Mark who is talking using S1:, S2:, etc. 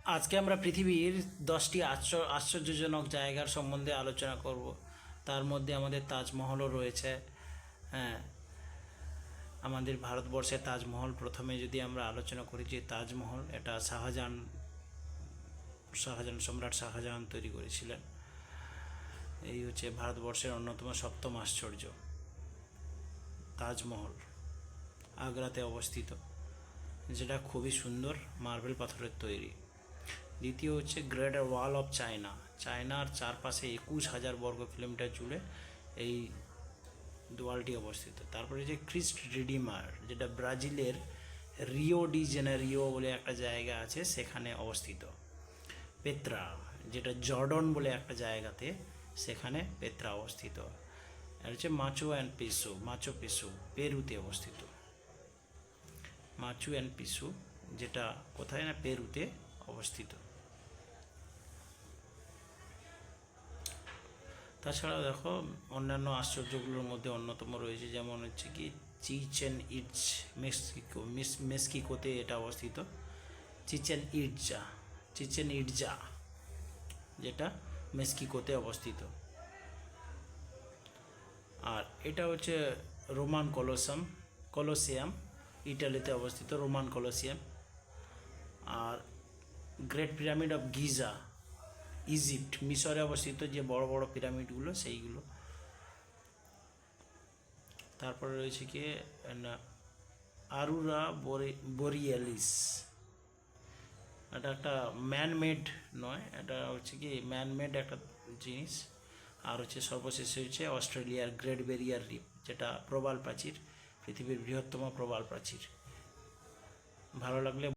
S1: আজকে আমরা পৃথিবীর 10টি আশ্চর্যজনক জায়গার সম্বন্ধে আলোচনা করব। তার মধ্যে আমাদের তাজমহলও রয়েছে। হ্যাঁ, আমাদের ভারতবর্ষের তাজমহল প্রথমে যদি আমরা আলোচনা করি, যে তাজমহল এটা শাহজাহান সম্রাট শাহজাহান তৈরি করেছিলেন। এই হচ্ছে ভারতবর্ষের অন্যতম সপ্তম আশ্চর্য তাজমহল, আগ্রাতে অবস্থিত, যেটা খুবই সুন্দর মার্বেল পাথরের তৈরি। দ্বিতীয় হচ্ছে গ্রেট ওয়াল অফ চায়না। চায়নার চারপাশে 21,000 বর্গ কিলোমিটার জুড়ে এই দেওয়ালটি অবস্থিত। তারপরে যে ক্রিস্ট রিডিমার, যেটা ব্রাজিলের রিও ডি জেনেরিও বলে একটা জায়গা আছে, সেখানে অবস্থিত। পেত্রা, যেটা জর্ডন বলে একটা জায়গাতে, সেখানে পেত্রা অবস্থিত। আর হচ্ছে মাচু পিসু পেরুতে অবস্থিত। মাচু অ্যান্ড পিসু, যেটা কোথায় না, পেরুতে অবস্থিত। তাছাড়া দেখো, অন্যান্য আশ্চর্যগুলোর মধ্যে অন্যতম রয়েছে, যেমন হচ্ছে কি মেক্সিকোতে এটা অবস্থিত। চিচেন ইটজা, যেটা মেক্সিকোতে অবস্থিত। আর এটা হচ্ছে রোমান কলোসিয়াম, ইটালিতে অবস্থিত রোমান কলোসিয়াম। আর great pyramid of Giza, Egypt, মিশরে অবস্থিত, যে বড় বড় পিরামিডগুলো সেইগুলো। তারপরে রয়েছে কি আরুরা বোরিয়ালিস, এটা একটা ম্যানমেড নয়, এটা হচ্ছে কি ম্যানমেড একটা জিনিস। আর হচ্ছে সর্বশেষে হচ্ছে অস্ট্রেলিয়ার গ্রেট ব্যারিয়ার রিফ, যেটা প্রবাল প্রাচীর, পৃথিবীর বৃহত্তম প্রবাল প্রাচীর। ভালো লাগলে